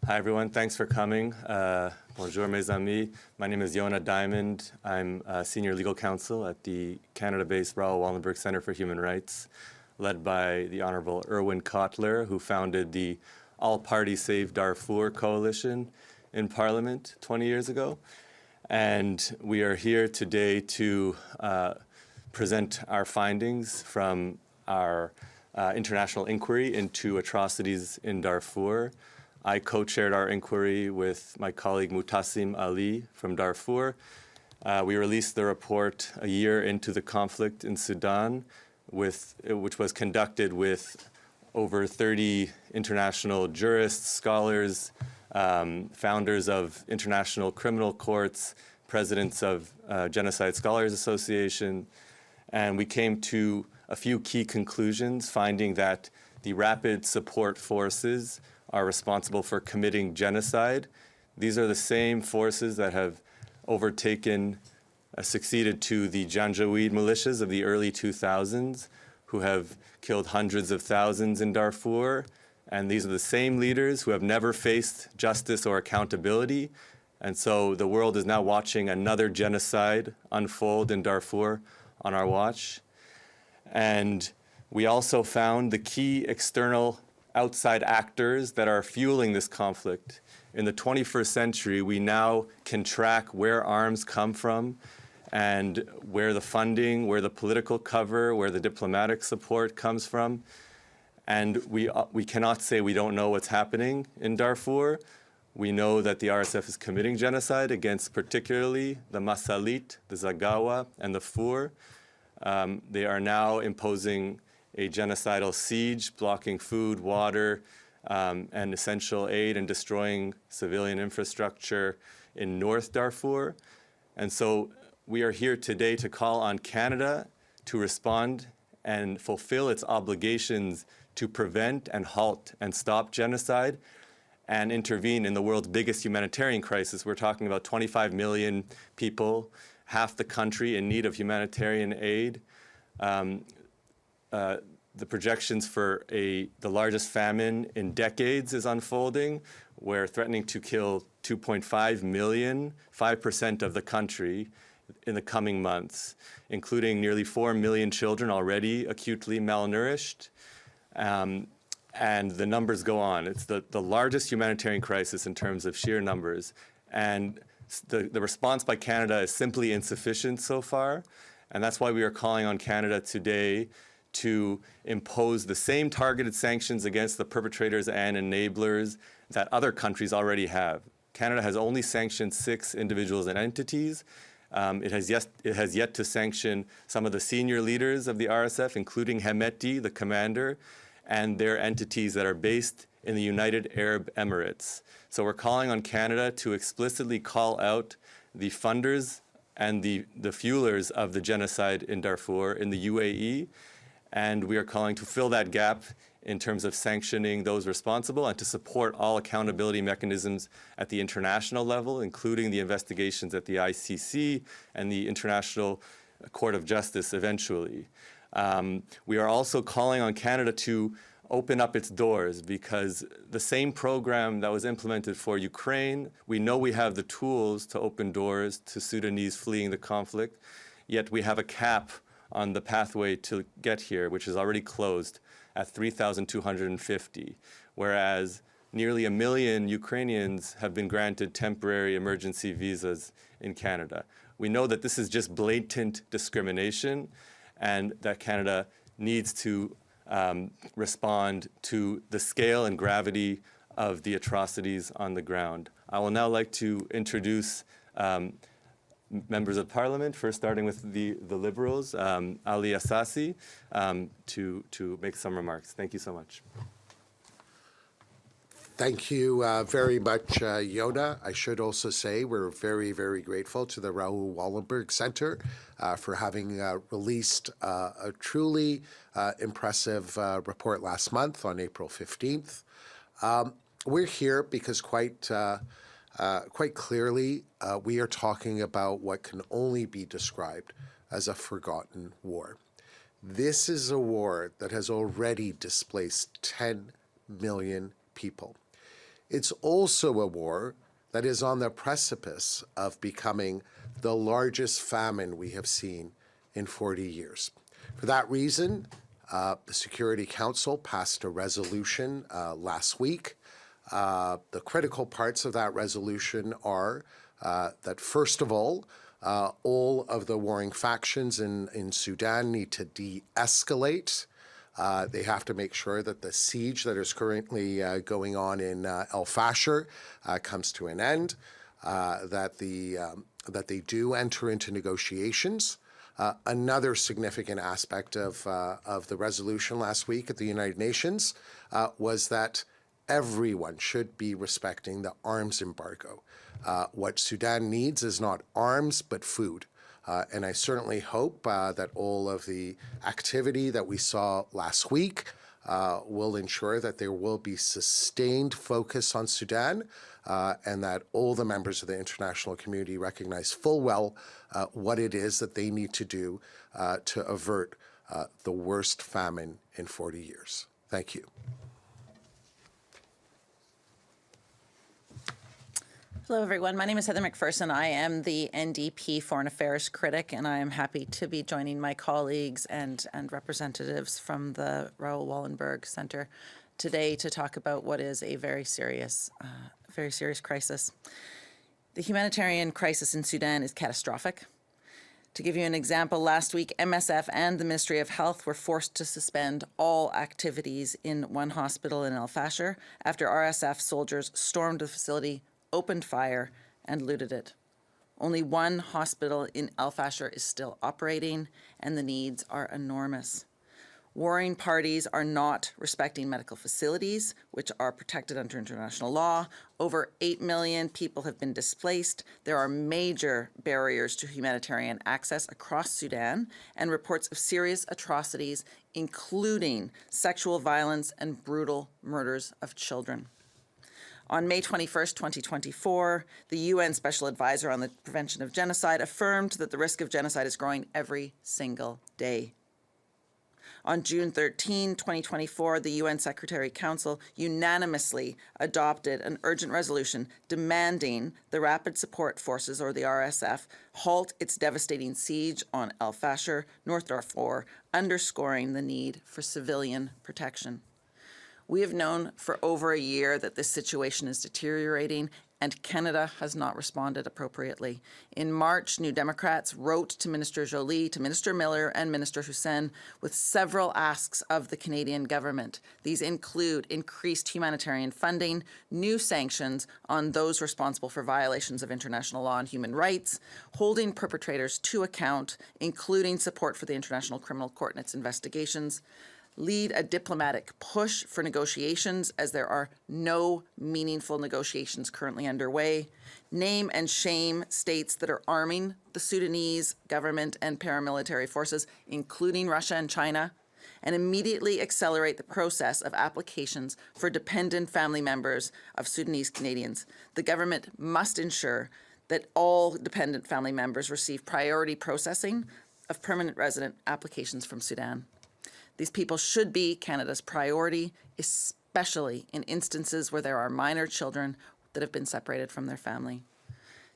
Hi, everyone. Thanks for coming. Bonjour, mes amis. My name is Yonah Diamond. I'm Senior Legal Counsel at the Canada-based Raoul Wallenberg Centre for Human Rights, led by the Honourable Irwin Cotler, who founded the All-Party Save Darfur Coalition in Parliament 20 years ago. And we are here today to present our findings from our international inquiry into atrocities in Darfur. I co-chaired our inquiry with my colleague Mutassim Ali from Darfur. We released the report a year into the conflict in Sudan, which was conducted with over 30 international jurists, scholars, founders of international criminal courts, presidents of Genocide Scholars Association, and we came to a few key conclusions, finding that the rapid support forces are responsible for committing genocide. These are the same forces that have succeeded to the Janjaweed militias of the early 2000s, who have killed hundreds of thousands in Darfur. And these are the same leaders who have never faced justice or accountability. And so the world is now watching another genocide unfold in Darfur on our watch. And we also found the key external outside actors that are fueling this conflict. In the 21st century, we now can track where arms come from and where the funding, where the political cover, where the diplomatic support comes from. And we cannot say we don't know what's happening in Darfur. We know that the RSF is committing genocide against particularly the Masalit, the Zagawa, and the Fur. They are now imposing a genocidal siege, blocking food, water, and essential aid, and destroying civilian infrastructure in North Darfur. And so we are here today to call on Canada to respond and fulfill its obligations to prevent and halt and stop genocide and intervene in the world's biggest humanitarian crisis. We're talking about 25 million people, half the country in need of humanitarian aid. The projections for the largest famine in decades is unfolding. We're threatening to kill 2.5 million, 5% of the country in the coming months, including nearly 4 million children already acutely malnourished. And the numbers go on. It's the largest humanitarian crisis in terms of sheer numbers. And the response by Canada is simply insufficient so far. And that's why we are calling on Canada today to impose the same targeted sanctions against the perpetrators and enablers that other countries already have. Canada has only sanctioned 6 individuals and entities. It has yet to sanction some of the senior leaders of the RSF, including Hemeti, the commander, and their entities that are based in the United Arab Emirates. So we're calling on Canada to explicitly call out the funders and the fuelers of the genocide in Darfur in the UAE. And we are calling to fill that gap in terms of sanctioning those responsible and to support all accountability mechanisms at the international level, including the investigations at the ICC and the International Court of Justice eventually. We are also calling on Canada to open up its doors, because the same program that was implemented for Ukraine, we know we have the tools to open doors to Sudanese fleeing the conflict, yet we have a cap on the pathway to get here, which is already closed at 3,250, whereas nearly 1 million Ukrainians have been granted temporary emergency visas in Canada. We know that this is just blatant discrimination and that Canada needs to respond to the scale and gravity of the atrocities on the ground. I will now like to introduce members of Parliament, first starting with the Liberals, Ali Ehsassi, to make some remarks. Thank you so much. Thank you very much, Yonah. I should also say we're very, very grateful to the Raoul Wallenberg Centre for having released a truly impressive report last month on April 15th. We're here because quite clearly, we are talking about what can only be described as a forgotten war. This is a war that has already displaced 10 million people. It's also a war that is on the precipice of becoming the largest famine we have seen in 40 years. For that reason, the Security Council passed a resolution last week. The critical parts of that resolution are that, first of all of the warring factions in Sudan need to de-escalate. They have to make sure that the siege that is currently going on in El Fasher comes to an end, that they do enter into negotiations. Another significant aspect of the resolution last week at the United Nations was that everyone should be respecting the arms embargo. What Sudan needs is not arms, but food. And I certainly hope that all of the activity that we saw last week will ensure that there will be sustained focus on Sudan and that all the members of the international community recognize full well what it is that they need to do to avert the worst famine in 40 years. Thank you. Hello, everyone. My name is Heather McPherson. I am the NDP Foreign Affairs critic, and I am happy to be joining my colleagues and representatives from the Raoul Wallenberg Centre today to talk about what is a very serious crisis. The humanitarian crisis in Sudan is catastrophic. To give you an example, last week, MSF and the Ministry of Health were forced to suspend all activities in one hospital in El Fasher after RSF soldiers stormed the facility, opened fire, and looted it. Only one hospital in El Fasher is still operating, and the needs are enormous. Warring parties are not respecting medical facilities, which are protected under international law. Over 8 million people have been displaced. There are major barriers to humanitarian access across Sudan, and reports of serious atrocities, including sexual violence and brutal murders of children. On May 21st, 2024, the UN Special Advisor on the Prevention of Genocide affirmed that the risk of genocide is growing every single day. On June 13, 2024, the UN Secretary Council unanimously adopted an urgent resolution demanding the Rapid Support Forces, or the RSF, halt its devastating siege on El Fasher, North Darfur, underscoring the need for civilian protection. We have known for over a year that this situation is deteriorating, and Canada has not responded appropriately. In March, New Democrats wrote to Minister Joly, to Minister Miller, and Minister Hussein with several asks of the Canadian government. These include increased humanitarian funding, new sanctions on those responsible for violations of international law and human rights, holding perpetrators to account, including support for the International Criminal Court in its investigations, lead a diplomatic push for negotiations, as there are no meaningful negotiations currently underway, name and shame states that are arming the Sudanese government and paramilitary forces, including Russia and China, and immediately accelerate the process of applications for dependent family members of Sudanese Canadians. The government must ensure that all dependent family members receive priority processing of permanent resident applications from Sudan. These people should be Canada's priority, especially in instances where there are minor children that have been separated from their family.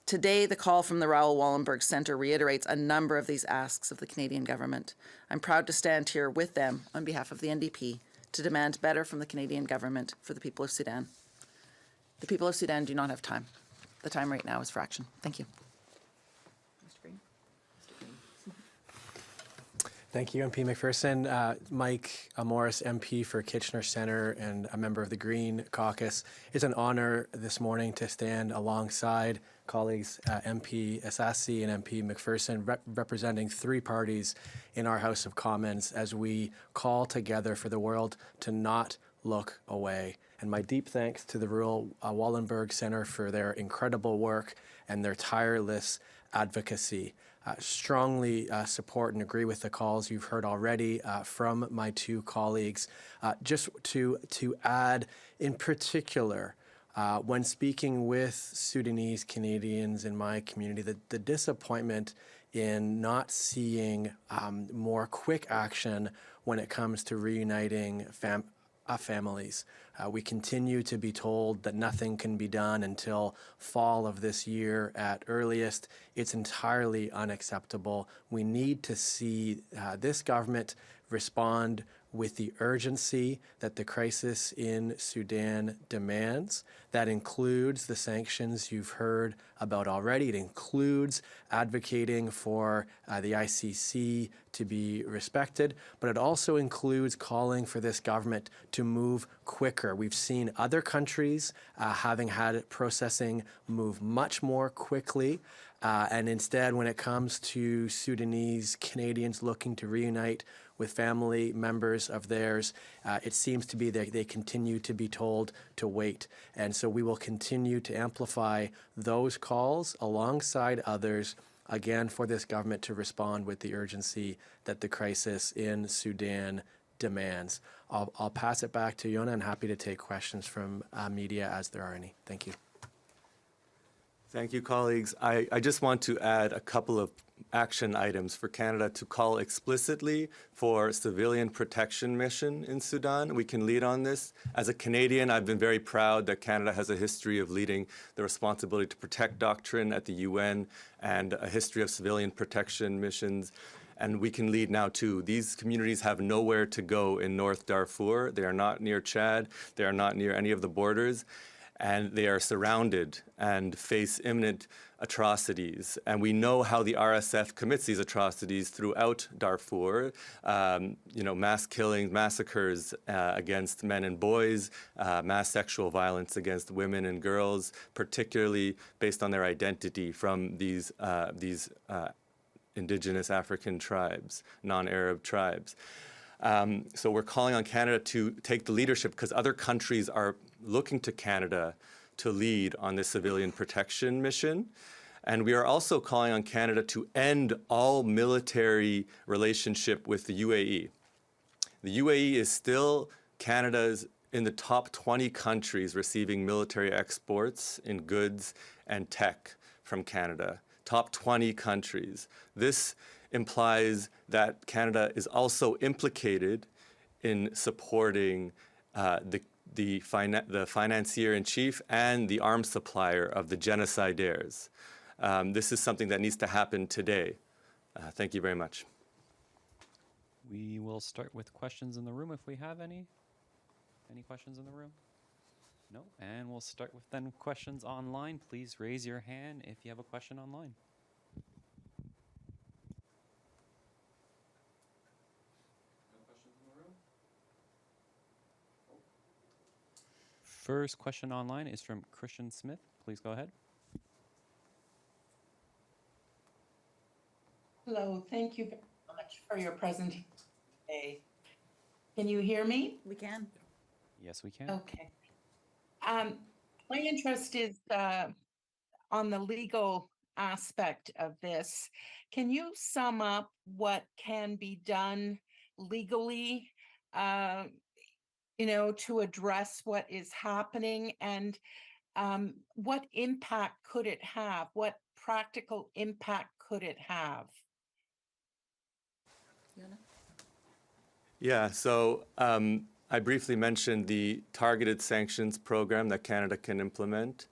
Today, the call from the Raoul Wallenberg Centre reiterates a number of these asks of the Canadian government. I'm proud to stand here with them on behalf of the NDP to demand better from the Canadian government for the people of Sudan. The people of Sudan do not have time. The time right now is for action. Thank you. Thank you, MP McPherson. Mike Morrice, MP for Kitchener Centre and a member of the Green Caucus. It's an honour this morning to stand alongside colleagues MP Ehsassi and MP McPherson, representing three parties in our House of Commons as we call together for the world to not look away. And my deep thanks to the Raoul Wallenberg Centre for their incredible work and their tireless advocacy. Strongly support and agree with the calls you've heard already from my two colleagues. Just to add, in particular, when speaking with Sudanese Canadians in my community, the disappointment in not seeing more quick action when it comes to reuniting families. We continue to be told that nothing can be done until fall of this year at earliest. It's entirely unacceptable. We need to see this government respond with the urgency that the crisis in Sudan demands. That includes the sanctions you've heard about already. It includes advocating for the ICC to be respected, but it also includes calling for this government to move quicker. We've seen other countries having had processing move much more quickly. And instead, when it comes to Sudanese Canadians looking to reunite with family members of theirs, it seems to be that they continue to be told to wait. And so we will continue to amplify those calls alongside others, again, for this government to respond with the urgency that the crisis in Sudan demands. I'll pass it back to Yonah, and happy to take questions from media as there are any. Thank you. Thank you, colleagues. I just want to add a couple of action items for Canada to call explicitly for civilian protection mission in Sudan. We can lead on this. As a Canadian, I've been very proud that Canada has a history of leading the responsibility to protect doctrine at the UN and a history of civilian protection missions. And we can lead now too. These communities have nowhere to go in North Darfur. They are not near Chad. They are not near any of the borders. And they are surrounded and face imminent atrocities. And we know how the RSF commits these atrocities throughout Darfur. Mass killings, massacres against men and boys, mass sexual violence against women and girls, particularly based on their identity from these indigenous African tribes, non-Arab tribes. So we're calling on Canada to take the leadership because other countries are looking to Canada to lead on this civilian protection mission. And we are also calling on Canada to end all military relationship with the UAE. The UAE is still Canada's in the top 20 countries receiving military exports in goods and tech from Canada. Top 20 countries. This implies that Canada is also implicated in supporting the financier-in-chief and the arms supplier of the genocidaires. This is something that needs to happen today. Thank you very much. We will start with questions in the room if we have any. Any questions in the room? No? And we'll start with then questions online. Please raise your hand if you have a question online. First question online is from Christian Smith. Please go ahead. Hello, thank you very much for your presentation today. Can you hear me? We can. Yes, we can. Okay. My interest is on the legal aspect of this. Can you sum up what can be done legally to address what is happening, and what impact could it have? What practical impact could it have? Yonah? Yeah, so I briefly mentioned the targeted sanctions program that Canada can implement.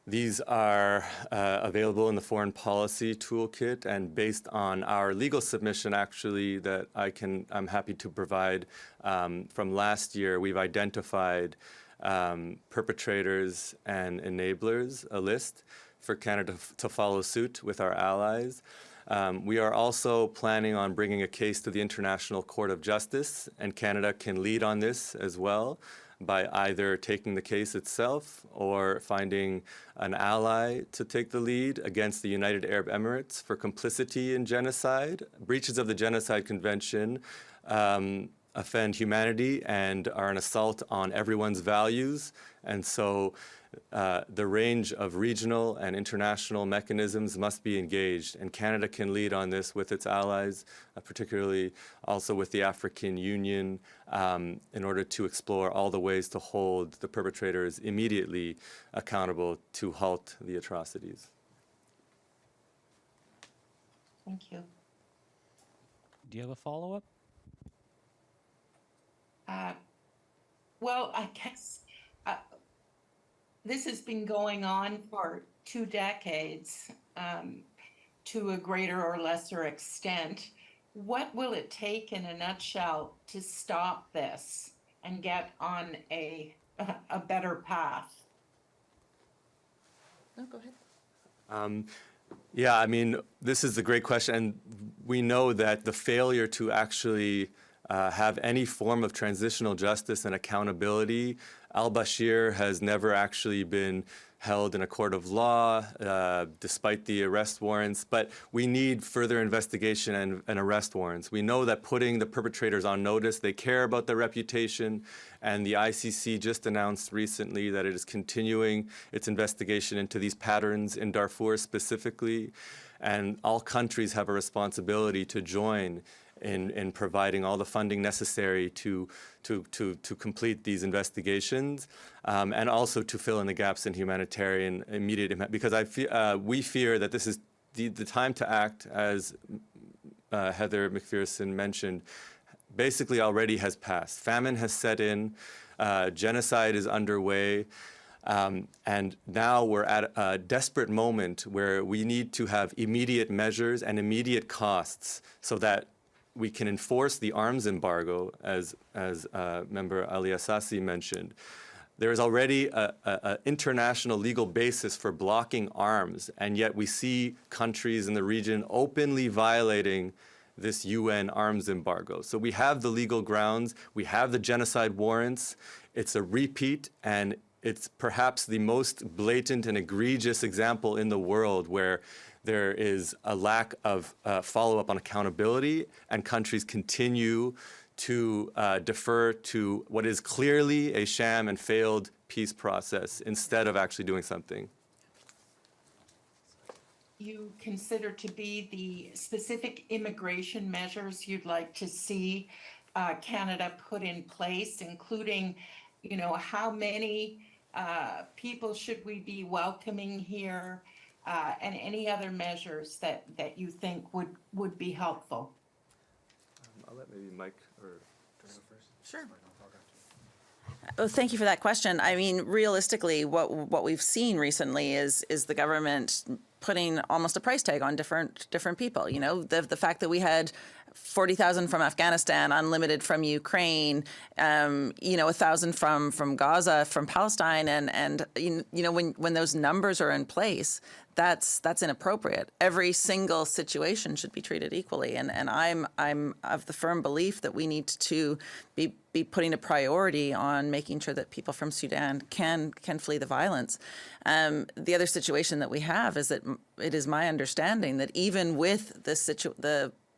These are available in the foreign policy toolkit, and based on our legal submission, actually, that I'm happy to provide from last year, we've identified perpetrators and enablers, a list for Canada to follow suit with our allies. We are also planning on bringing a case to the International Court of Justice, and Canada can lead on this as well by either taking the case itself or finding an ally to take the lead against the United Arab Emirates for complicity in genocide. Breaches of the Genocide Convention offend humanity and are an assault on everyone's values. And so the range of regional and international mechanisms must be engaged, and Canada can lead on this with its allies, particularly also with the African Union, in order to explore all the ways to hold the perpetrators immediately accountable to halt the atrocities. Thank you. Do you have a follow-up? Well, I guess uh, this has been going on for 2 decades, to a greater or lesser extent. What will it take in a nutshell to stop this and get on a better path? No, go ahead. Yeah, I mean, this is a great question. And we know that the failure to actually have any form of transitional justice and accountability, al-Bashir has never actually been held in a court of law, despite the arrest warrants. But we need further investigation and arrest warrants. We know that putting the perpetrators on notice, they care about their reputation. And the ICC just announced recently that it is continuing its investigation into these patterns in Darfur specifically. And all countries have a responsibility to join in providing all the funding necessary to complete these investigations, and also to fill in the gaps in humanitarian immediate, because we fear that this is the time to act, as Heather McPherson mentioned, basically already has passed. Famine has set in, genocide is underway, and now we're at a desperate moment where we need to have immediate measures and immediate costs so that we can enforce the arms embargo, as Member Ali Ehsassi mentioned. There is already an international legal basis for blocking arms, and yet we see countries in the region openly violating this UN arms embargo. So we have the legal grounds, we have the genocide warrants. It's a repeat, and it's perhaps the most blatant and egregious example in the world where there is a lack of follow-up on accountability, and countries continue to defer to what is clearly a sham and failed peace process instead of actually doing something. You consider to be the specific immigration measures you'd like to see Canada put in place, including, how many people should we be welcoming here, and any other measures that you think would be helpful? I'll let maybe Mike or Sure. Oh, thank you for that question. I mean, realistically, what we've seen recently is the government putting almost a price tag on different people. The fact that we had 40,000 from Afghanistan, unlimited from Ukraine, 1,000 from Gaza, from Palestine, and when those numbers are in place, that's inappropriate. Every single situation should be treated equally, and I'm of the firm belief that we need to be putting a priority on making sure that people from Sudan can flee the violence. The other situation that we have is that it is my understanding that even with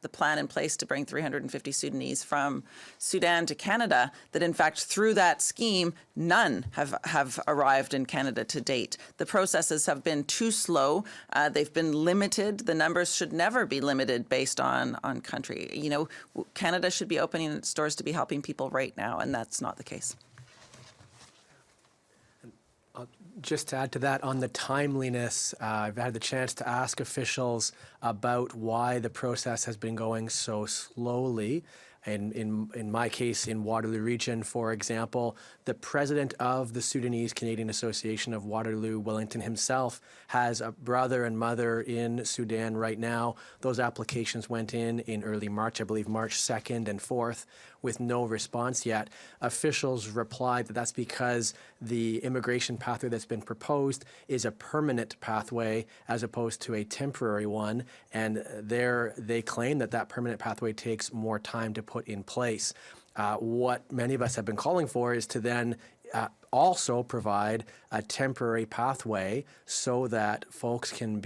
the plan in place to bring 350 Sudanese from Sudan to Canada, that in fact through that scheme, none have arrived in Canada to date. The processes have been too slow. They've been limited. The numbers should never be limited based on country. Canada should be opening its doors to be helping people right now, and that's not the case. Just to add to that, on the timeliness, I've had the chance to ask officials about why the process has been going so slowly. And in my case, in Waterloo Region, for example, the president of the Sudanese Canadian Association of Waterloo Wellington himself has a brother and mother in Sudan right now. Those applications went in early March, I believe March 2nd and 4th, with no response yet. Officials replied that that's because the immigration pathway that's been proposed is a permanent pathway as opposed to a temporary one, and they claim that permanent pathway takes more time to put in place. What many of us have been calling for is to then also provide a temporary pathway so that folks can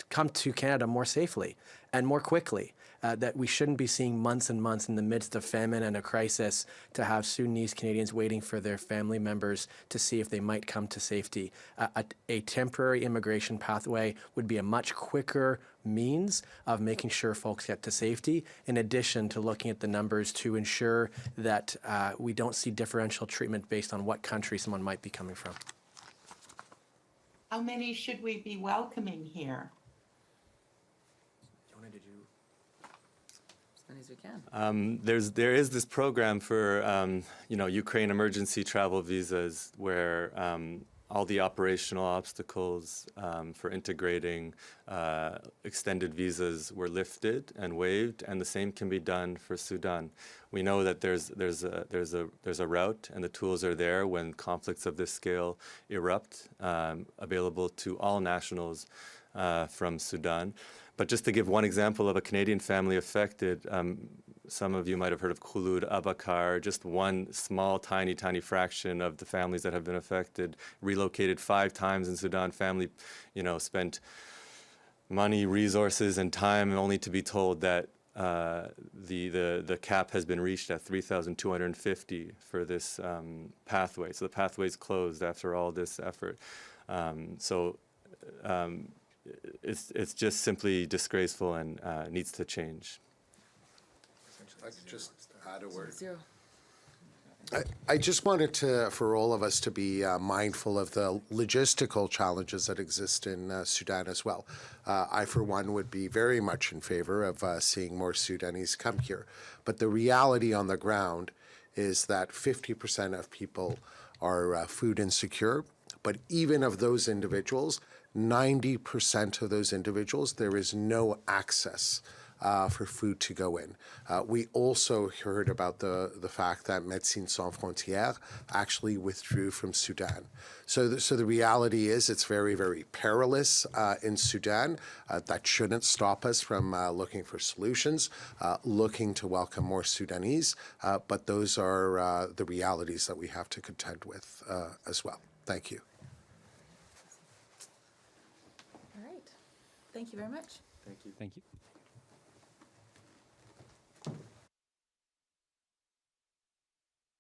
come to Canada more safely and more quickly. That we shouldn't be seeing months and months in the midst of famine and a crisis to have Sudanese Canadians waiting for their family members to see if they might come to safety. A temporary immigration pathway would be a much quicker means of making sure folks get to safety, in addition to looking at the numbers to ensure that we don't see differential treatment based on what country someone might be coming from. How many should we be welcoming here? Yonah, did you? many as we can. There is this program for Ukraine emergency travel visas where all the operational obstacles for integrating extended visas were lifted and waived, and the same can be done for Sudan. We know that there's a route, and the tools are there when conflicts of this scale erupt, available to all nationals from Sudan. But just to give one example of a Canadian family affected, some of you might have heard of Khulud Abakar, just one small, tiny fraction of the families that have been affected, relocated 5 times in Sudan. Family, spent money, resources, and time only to be told that the cap has been reached at 3,250 for this pathway. So the pathway's closed after all this effort. It's just simply disgraceful and needs to change. I could just add a word. Zero. I just wanted for all of us to be mindful of the logistical challenges that exist in Sudan as well. I, for one, would be very much in favor of seeing more Sudanese come here. But the reality on the ground is that 50% of people are food insecure. But even of those individuals, 90% of those individuals, there is no access for food to go in. We also heard about the fact that Médecins Sans Frontières actually withdrew from Sudan. So the reality is it's very, very perilous in Sudan. That shouldn't stop us from looking for solutions, looking to welcome more Sudanese, but those are the realities that we have to contend with as well. Thank you. All right. Thank you very much. Thank you. Thank you.